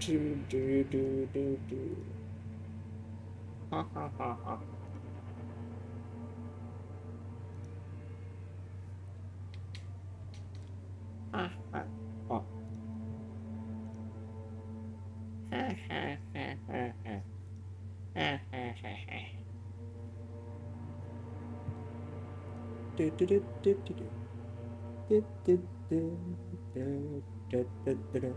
Do. Ha ha ha ha. Ha ha. Oh. Ha ha ha ha ha. Ha ha ha ha. Do do do do do do. Do do do do do do do do.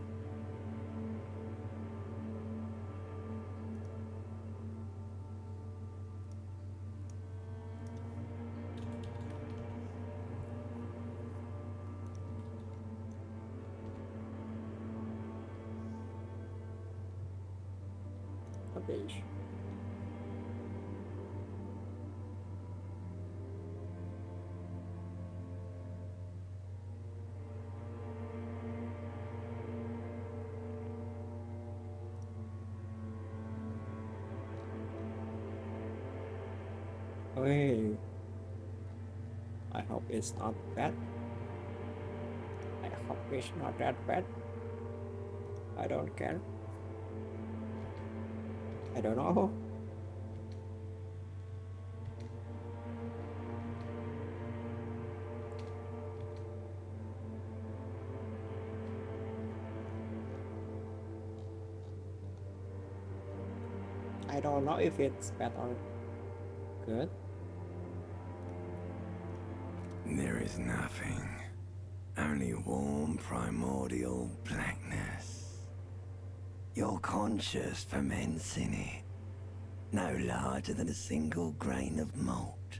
A beijo. Hey, I hope it's not bad. I hope it's not that bad. I don't care. I don't know. I don't know if it's bad or good. There is nothing. Only warm primordial blackness. Your conscious ferments in it. No larger than a single grain of malt.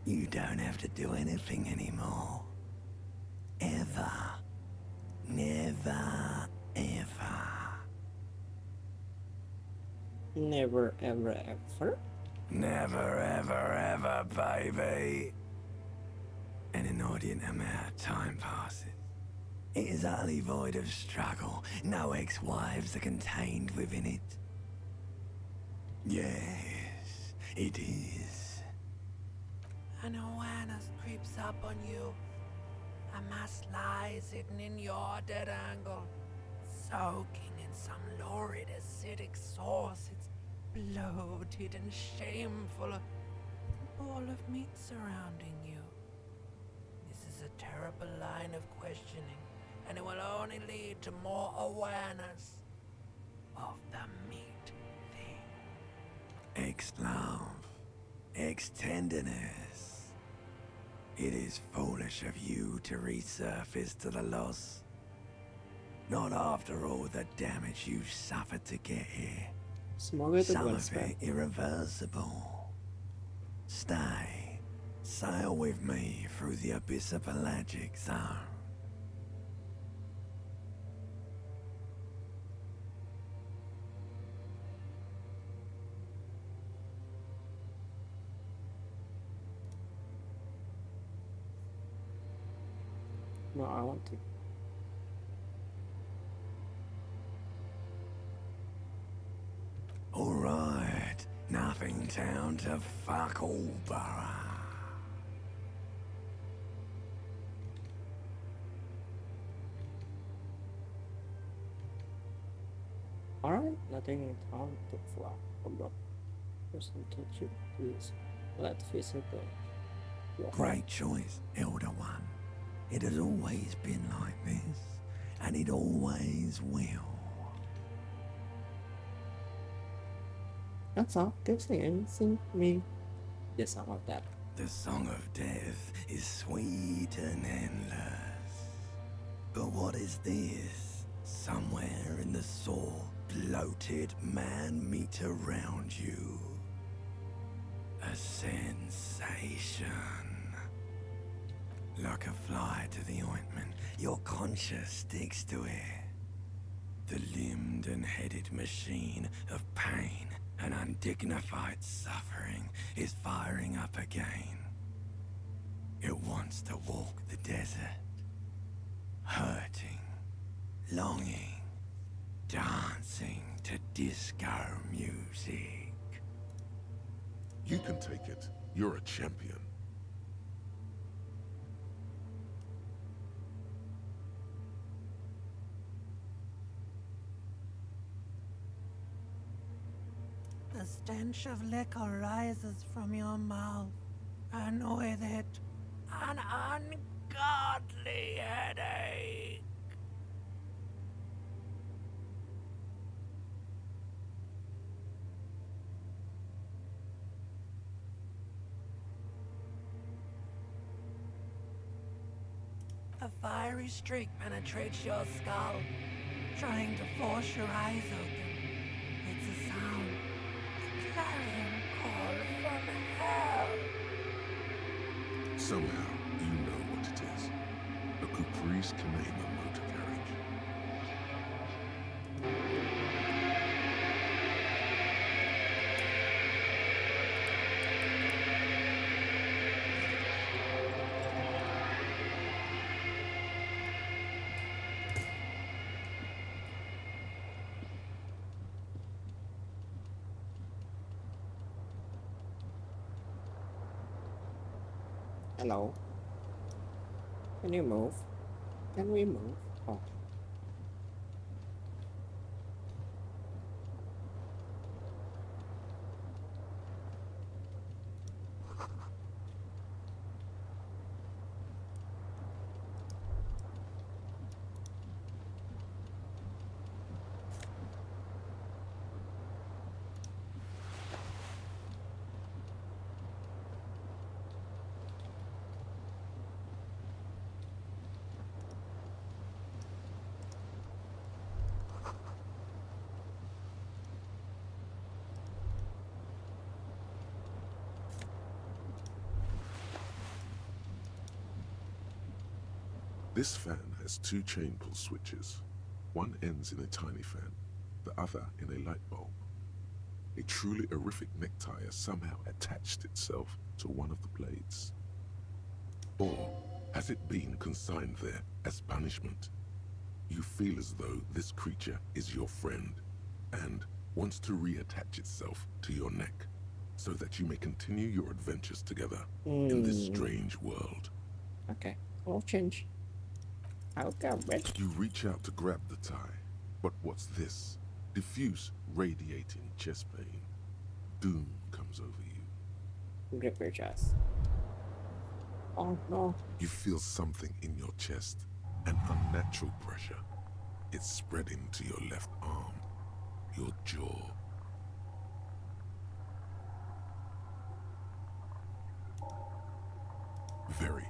You don't have to do anything anymore. Ever. Never, ever. Never, ever, ever. Never, ever, ever, baby. An inordinate amount of time passes. It is utterly void of struggle. No ex-wives are contained within it. Yes, it is. An awareness creeps up on you. A mass lies hidden in your dead angle, soaking in some lurid acidic sauce. It's bloated and shameful. A ball of meat surrounding you. This is a terrible line of questioning, and it will only lead to more awareness of the meat thing. Ex-love. Ex-tenderness. It is foolish of you to resurface to the loss. Not after all the damage you've suffered to get here. Semoga itu Some bukan of spam. it irreversible. Stay. Sail with me through the abyss of pelagic zone. No, I want to. Alright, nothing down to fuck all, borough. Alright, nothing in town to fly. Person touch it, please. Let's visit the Great choice, Elder One. It has always been like this, and it always will. That's all. Keep singing. Sing me the song of that. The song of death is sweet and endless. But what is this? Somewhere in the sore, bloated man meat around you. A sensation. Like a fly to the ointment, your conscience sticks to it. The limbed and headed machine of pain and undignified suffering is firing up again. It wants to walk the desert, hurting, longing, dancing to disco music. You can take it. You're a champion. stench of liquor rises from your mouth, and with it, an ungodly headache. A fiery streak penetrates your skull, trying to force your eyes open. It's a sound, a clarion call from hell. Somehow, you know what it is. A caprice can name a motor carriage. Hello. Can you move? Can we move? Oh. This fan has two chain pull switches. One ends in a tiny fan, the other in a light bulb. A truly horrific necktie has somehow attached itself to one of the blades. Or has it been consigned there as punishment? You feel as though this creature is your friend and wants to reattach itself to your neck so that you may continue your adventures together in this strange world. Okay. I'll change. I'll go with. You reach out to grab the tie, but what's this? Diffuse, radiating chest pain. Doom comes over you. Grip your chest. Oh no. You feel something in your chest, an unnatural pressure. It's spreading to your left arm, your jaw. Very,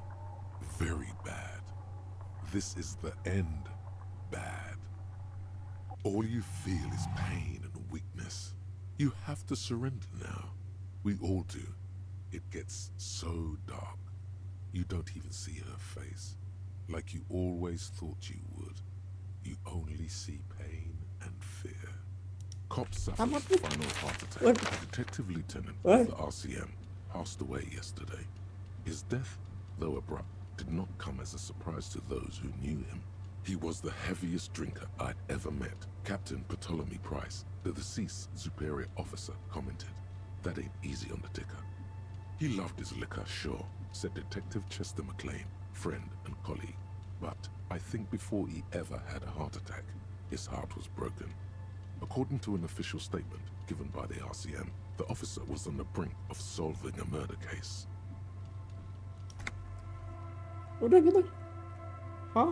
very bad. This is the end. Bad. All you feel is pain and weakness. You have to surrender now. We all do. It gets so dark. You don't even see her face. Like you always thought you would. You only see pain and fear. Cop suffers a final heart attack. What? A detective lieutenant What? of the RCM passed away yesterday. His death, though abrupt, did not come as a surprise to those who knew him. He was the heaviest drinker I'd ever met. Captain Ptolemy Price, the deceased superior officer, commented. That ain't easy on the ticker. He loved his liquor, sure, said Detective Chester McLean, friend and colleague. But I think before he ever had a heart attack, his heart was broken. According to an official statement given by the RCM, the officer was on the brink of solving a murder case. Udah gitu. Hah?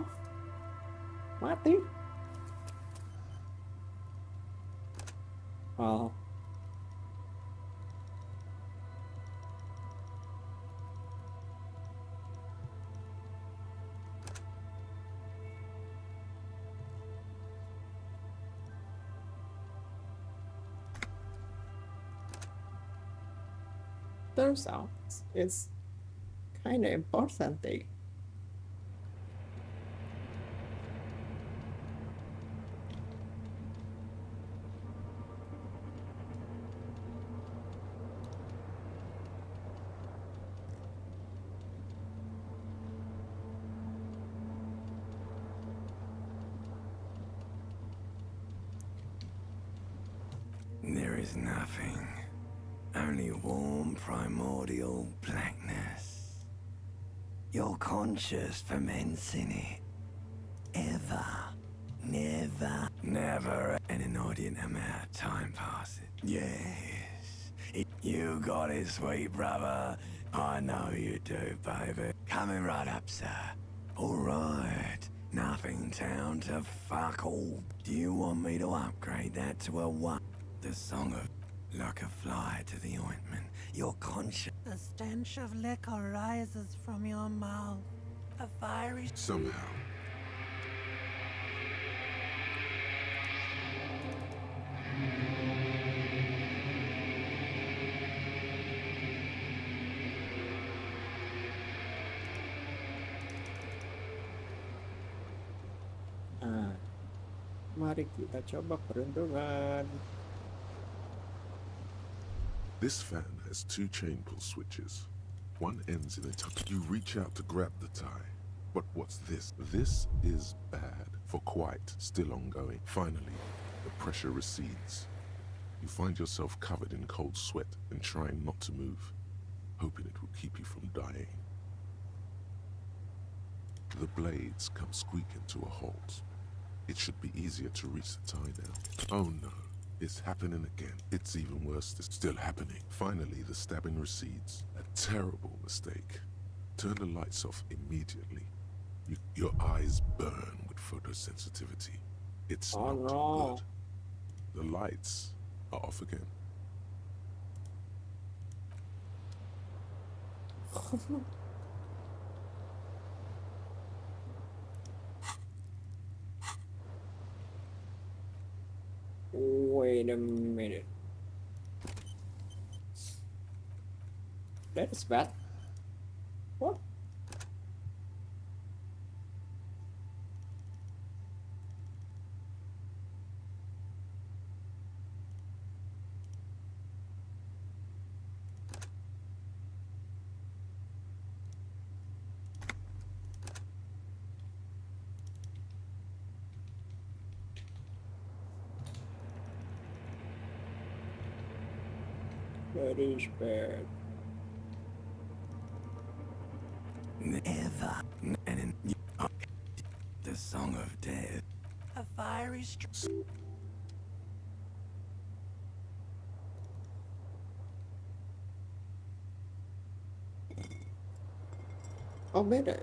Mati. Oh. Turns out it's kind of important thing. There is nothing. Only warm primordial blackness. Your conscious ferments in it. Ever. Never. Never an inordinate amount of time passes. Yes. You got it, sweet brother. I know you do, baby. Coming right up, sir. All right. Nothing town to fuck all. Do you want me to upgrade that to a one? The song of like a fly to the ointment. Your conscience. The stench of liquor rises from your mouth. A fiery Somehow, Nah, mari kita coba peruntungan. this fan has two chain pull switches. One ends in a tuck. You reach out to grab the tie. But what's this? This is bad for quite still ongoing. Finally, the pressure recedes. You find yourself covered in cold sweat and trying not to move, hoping it will keep you from dying. The blades come squeaking to a halt. It should be easier to reach the tie now. Oh no, it's happening again. It's even worse, it's still happening. Finally, the stabbing recedes. A terrible mistake. Turn the lights off immediately. Your eyes burn with photosensitivity. It's Oh, not no. good. The lights are off again. Wait a minute. That is bad. What? That is bad. Never. And the song of death. A fiery Oh, beda.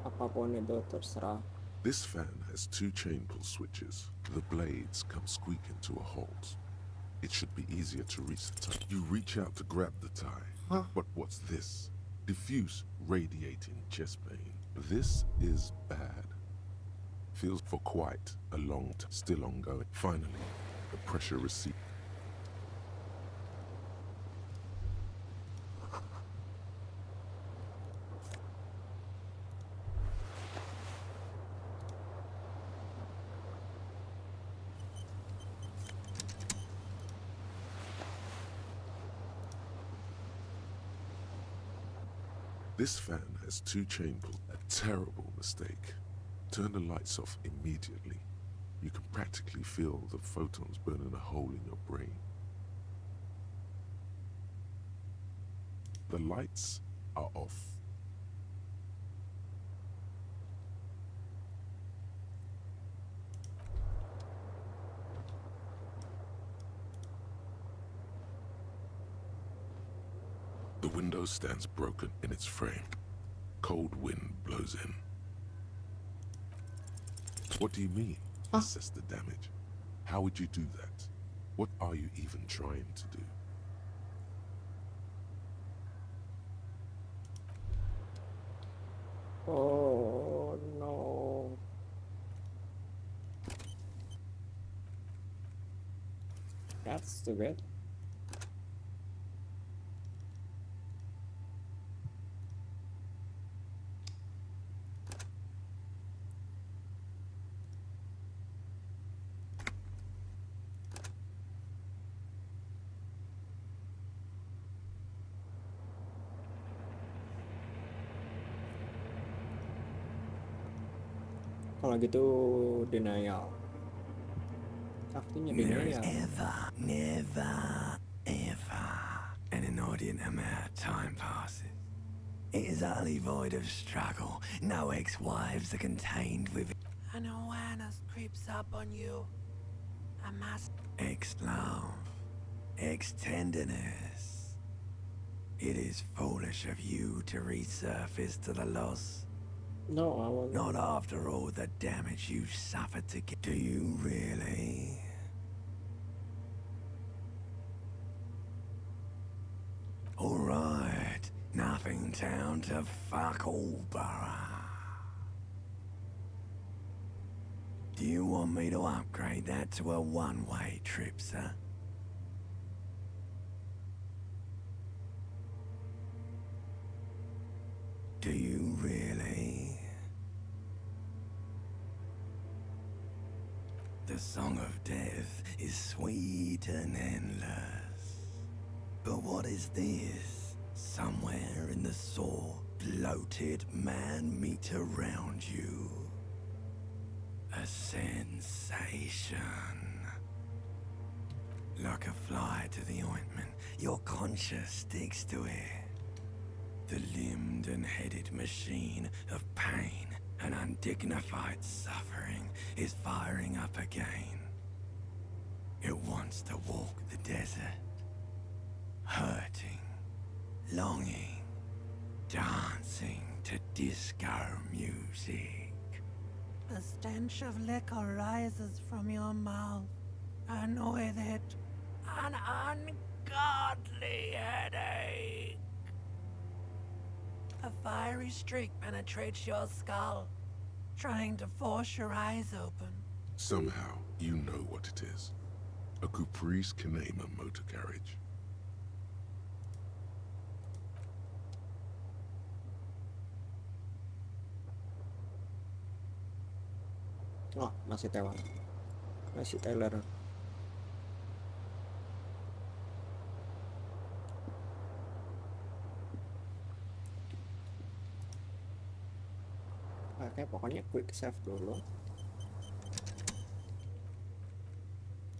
Apapun itu terserah. This fan has two chain pull switches. The blades come squeaking to a halt. It should be easier to reach the tie. You reach out to grab the tie. Huh? But what's this? Diffuse radiating chest pain. This is bad. Feels for quite a long time. Still ongoing. Finally, the pressure recedes. This fan has two chain pull. A terrible mistake. Turn the lights off immediately. You can practically feel the photons burning a hole in your brain. The lights are off. The window stands broken in its frame. Cold wind blows in. What do you mean? Assess the damage. How would you do that? What are you even trying to do? Oh no. That's stupid. Kalau gitu denial. Itunya There is denial. never, ever an inordinate amount of time passes. It is utterly void of struggle. No ex-wives are contained within An awareness creeps up on you. A mass ex-love, ex-tenderness. It is foolish of you to resurface to the loss. No, I won't. Not after all the damage you've suffered to get. Do you really? Alright, nothing down to fuck all, Borough. Do you want me to upgrade that to a one-way trip, sir? Do you really? The song of death is sweet and endless. But what is this? Somewhere in the sore, bloated man meet around you. A sensation. Like a fly to the ointment, your conscience sticks to it. The limbed and headed machine of pain and undignified suffering is firing up again. It wants to walk the desert, hurting, longing, dancing to disco music. The stench of liquor rises from your mouth, and with it, an ungodly headache. A fiery streak penetrates your skull, trying to force your eyes open. Somehow, you know what it is. A Caprice Kinema motor carriage. Oh, masih tewan. Masih Taylor. Oke, pokoknya quick save dulu.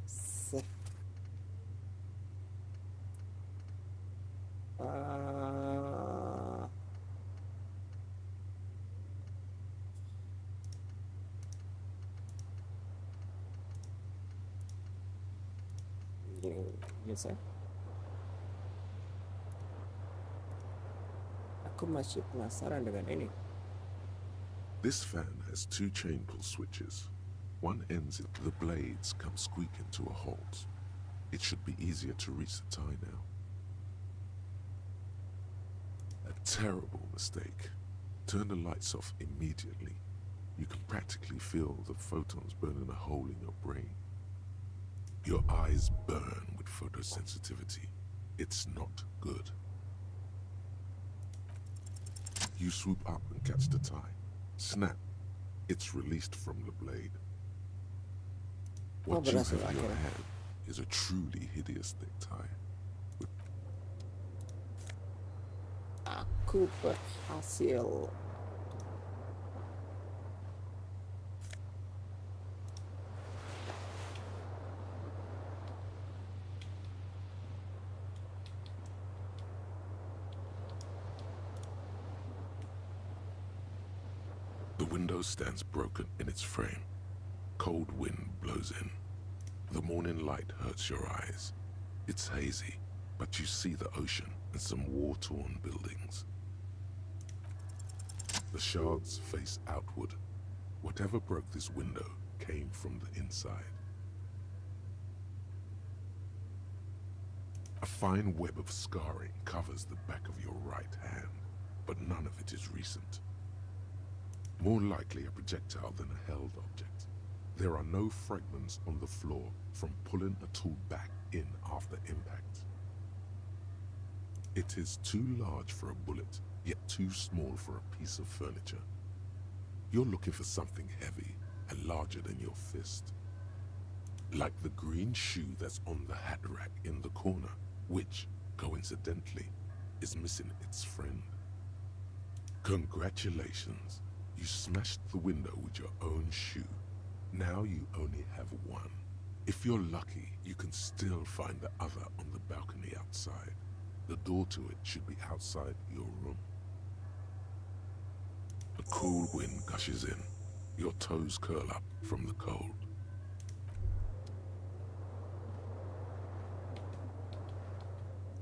Save. Yes, ya. Aku masih penasaran dengan ini. This fan has two chain pull switches. One ends it, the blades come squeaking to a halt. It should be easier to reach the tie now. A terrible mistake. Turn the lights off immediately. You can practically feel the photons burning a hole in your brain. Your eyes burn with photosensitivity. It's not good. You swoop up and catch the tie. Snap. It's released from the blade. What you have in your hand is a truly hideous thick tie. Aku berhasil. The window stands broken in its frame. Cold wind blows in. The morning light hurts your eyes. It's hazy, but you see the ocean and some war-torn buildings. The shards face outward. Whatever broke this window came from the inside. A fine web of scarring covers the back of your right hand, but none of it is recent. More likely a projectile than a held object. There are no fragments on the floor from pulling a tool back in after impact. It is too large for a bullet, yet too small for a piece of furniture. You're looking for something heavy and larger than your fist. Like the green shoe that's on the hat rack in the corner, which, coincidentally, is missing its friend. Congratulations. You smashed the window with your own shoe. Now you only have one. If you're lucky, you can still find the other on the balcony outside. The door to it should be outside your room. A cool wind gushes in. Your toes curl up from the cold.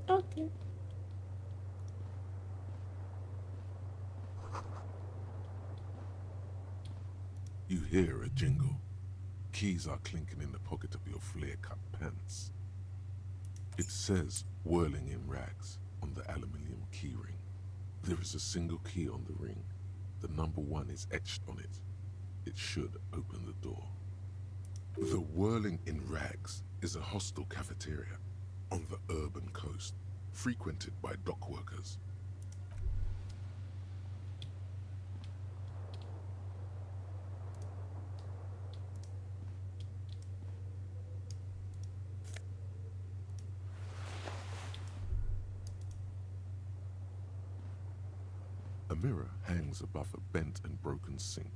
Okay. You hear a jingle. Keys are clinking in the pocket of your flare-cut pants. It says whirling in rags on the aluminium keyring. There is a single key on the ring. The number 1 is etched on it. It should open the door. The whirling in rags is a hostel cafeteria on the urban coast, frequented by dock workers. A mirror hangs above a bent and broken sink.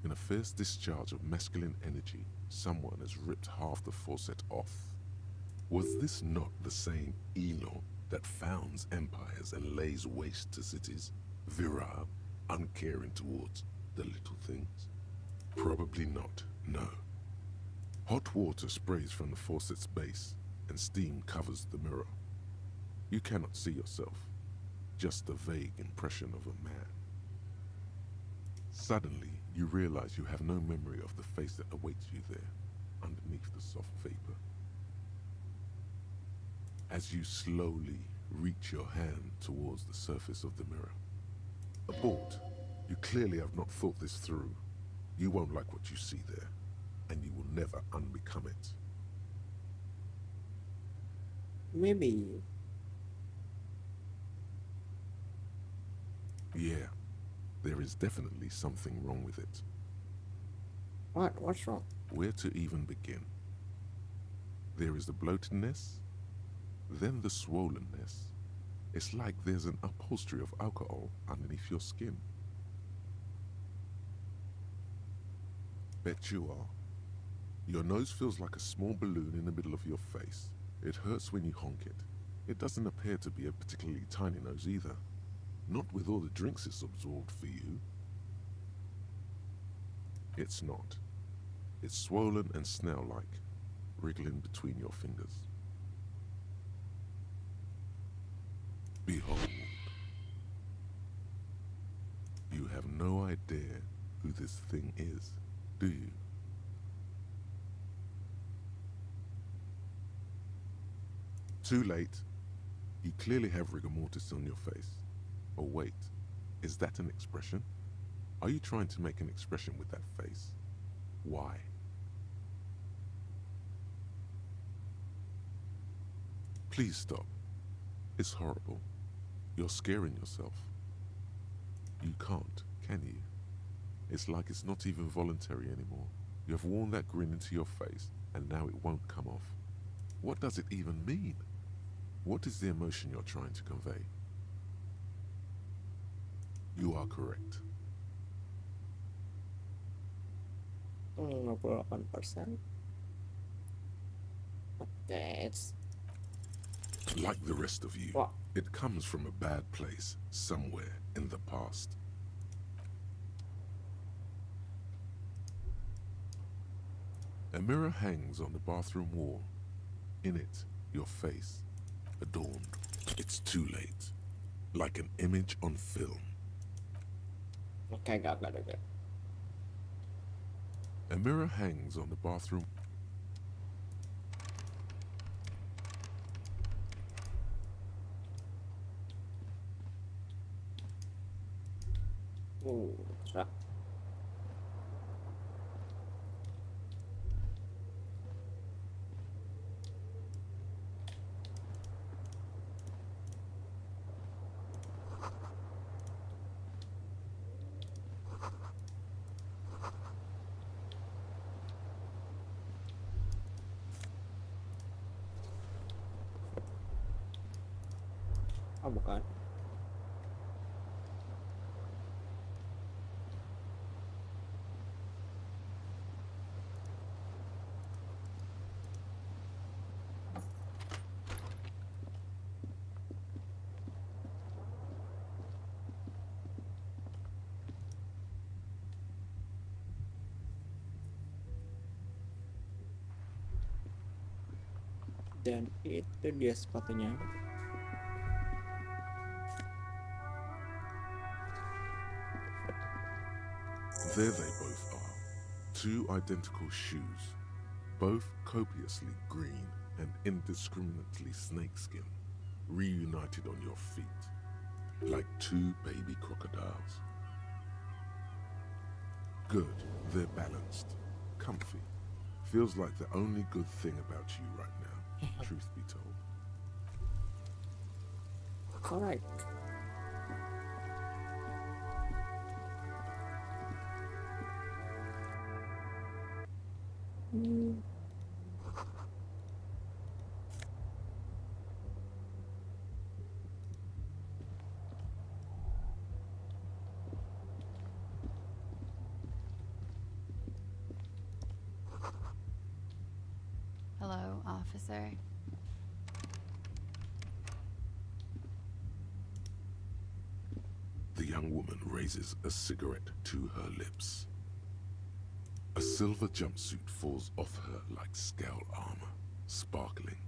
In a fierce discharge of masculine energy, someone has ripped half the faucet off. Was this not the same Elo that founds empires and lays waste to cities, virile, uncaring towards the little things? Probably not, no. Hot water sprays from the faucet's base, and steam covers the mirror. You cannot see yourself, just a vague impression of a man. Suddenly, you realize you have no memory of the face that awaits you there, underneath the soft vapor. As you slowly reach your hand towards the surface of the mirror. Abort. You clearly have not thought this through. You won't like what you see there, and you will never unbecome it. Maybe. Yeah, there is definitely something wrong with it. What? What's wrong? Where to even begin? There is the bloatedness, then the swollenness. It's like there's an upholstery of alcohol underneath your skin. Bet you are. Your nose feels like a small balloon in the middle of your face. It hurts when you honk it. It doesn't appear to be a particularly tiny nose either. Not with all the drinks it's absorbed for you. It's not. It's swollen and snail-like, wriggling between your fingers. Behold. You have no idea who this thing is, do you? Too late. You clearly have rigor mortis on your face. Oh wait, is that an expression? Are you trying to make an expression with that face? Why? Please stop. It's horrible. You're scaring yourself. You can't, can you? It's like it's not even voluntary anymore. You have worn that grin into your face, and now it won't come off. What does it even mean? What is the emotion you're trying to convey? You are correct. 58%. Okay, it's Like the rest of you, what? it comes from a bad place somewhere in the past. A mirror hangs on the bathroom wall. In it, your face, adorned. It's too late. Like an image on film. Okay, got it. A mirror hangs on the bathroom. Ooh, so. Oh, bukan. Dan itu dia sepatunya. There they both are. Two identical shoes, both copiously green and indiscriminately snakeskin, reunited on your feet, like two baby crocodiles. Good, they're balanced, comfy. Feels like the only good thing about you right now, truth be told. Correct. Hello, officer. The young woman raises a cigarette to her lips. A silver jumpsuit falls off her like scale armor, sparkling.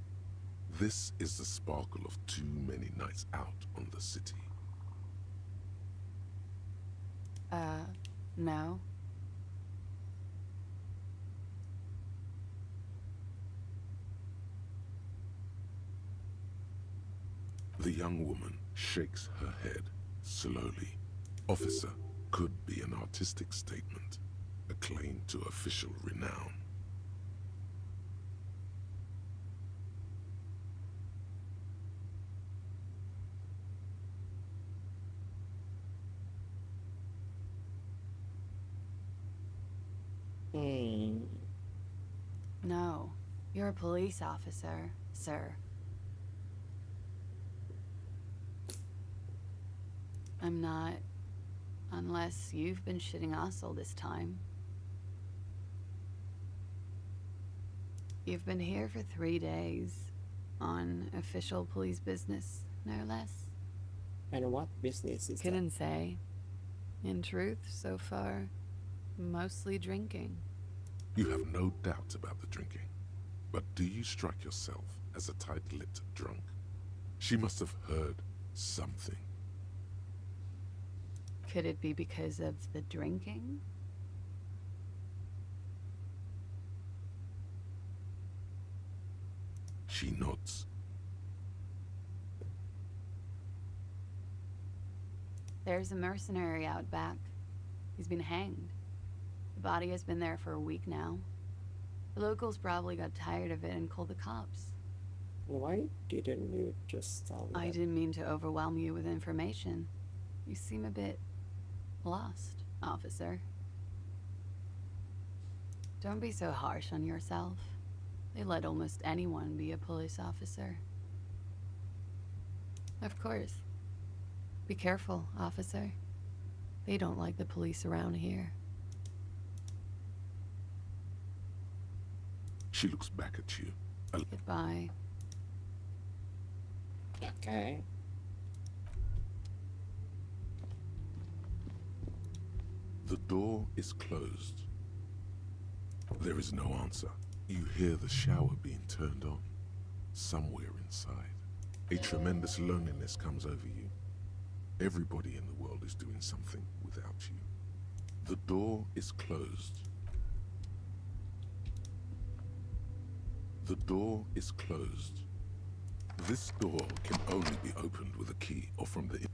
This is the sparkle of too many nights out on the city. No. The young woman shakes her head slowly. Officer could be an artistic statement, a claim to official renown. No. You're a police officer, sir. I'm not. Unless you've been shitting us all this time. You've been here for 3 days. On official police business, no less. And what business is that? Couldn't say. In truth, so far, mostly drinking. You have no doubt about the drinking. But do you strike yourself as a tight-lipped drunk? She must have heard something. Could it be because of the drinking? She nods. There's a mercenary out back. He's been hanged. The body has been there for a week now. The locals probably got tired of it and called the cops. Why didn't you just tell me I that? didn't mean to overwhelm you with information. You seem a bit lost, officer. Don't be so harsh on yourself. They let almost anyone be a police officer. Of course. Be careful, officer. They don't like the police around here. She looks back at you. Goodbye. Okay. The door is closed. There is no answer. You hear the shower being turned on. Somewhere inside, a tremendous loneliness comes over you. Everybody in the world is doing something without you. The door is closed. The door is closed. This door can only be opened with a key or from the...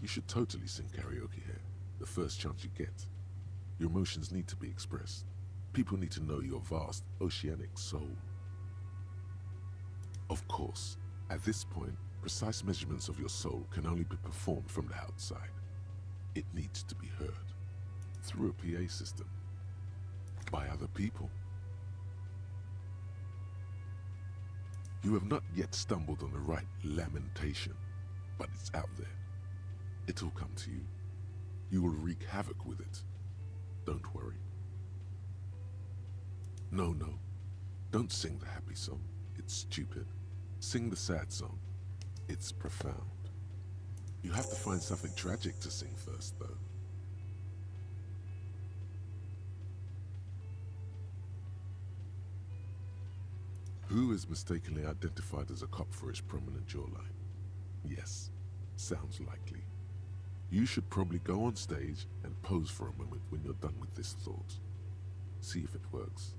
You should totally sing karaoke here, the first chance you get. Your emotions need to be expressed. People need to know your vast oceanic soul. Of course, at this point, precise measurements of your soul can only be performed from the outside. It needs to be heard through a PA system by other people. You have not yet stumbled on the right lamentation, but it's out there. It'll come to you. You will wreak havoc with it. Don't worry. No, no. Don't sing the happy song. It's stupid. Sing the sad song. It's profound. You have to find something tragic to sing first, though. Who is mistakenly identified as a cop for his prominent jawline? Yes, sounds likely. You should probably go on stage and pose for a moment when you're done with this thought. See if it works.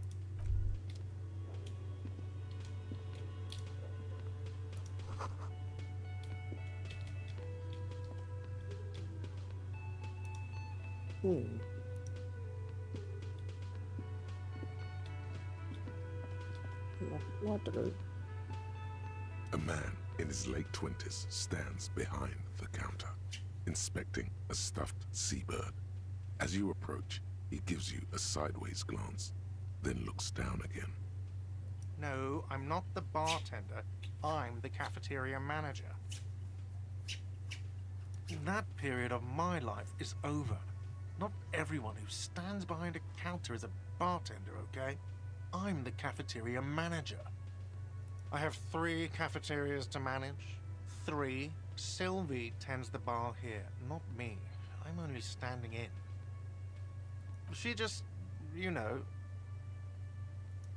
Water. A man in his late 20s stands behind the counter, inspecting a stuffed seabird. As you approach, he gives you a sideways glance, then looks down again. No, I'm not the bartender. I'm the cafeteria manager. That period of my life is over. Not everyone who stands behind a counter is a bartender, okay? I'm the cafeteria manager. I have 3 cafeterias to manage. 3. Sylvie tends the bar here, not me. I'm only standing in. She just, you know.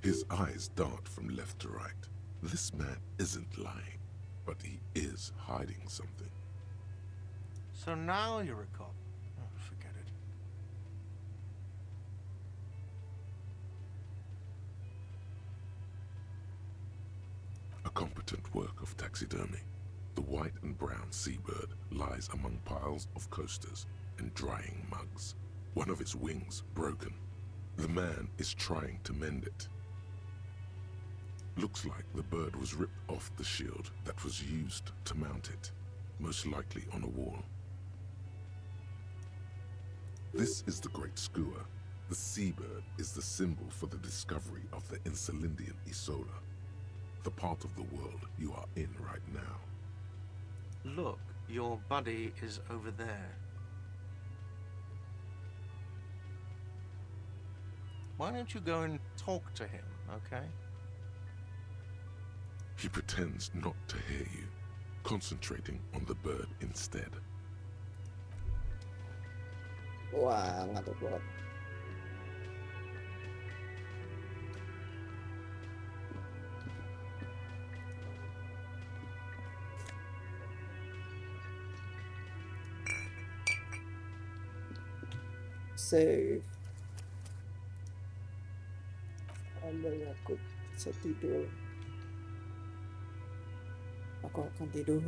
His eyes dart from left to right. This man isn't lying, but he is hiding something. So now you're a cop. Oh, forget it. A competent work of taxidermy. The white and brown seabird lies among piles of coasters and drying mugs. One of its wings broken. The man is trying to mend it. Looks like the bird was ripped off the shield that was used to mount it, most likely on a wall. This is the Great Skua. The seabird is the symbol for the discovery of the Insulindian Isola, the part of the world you are in right now. Look, your buddy is over there. Why don't you go and talk to him, okay? He pretends not to hear you, concentrating on the bird instead. Wah, ngantuk banget. Save. Ambil aku bisa tidur. Aku akan tidur.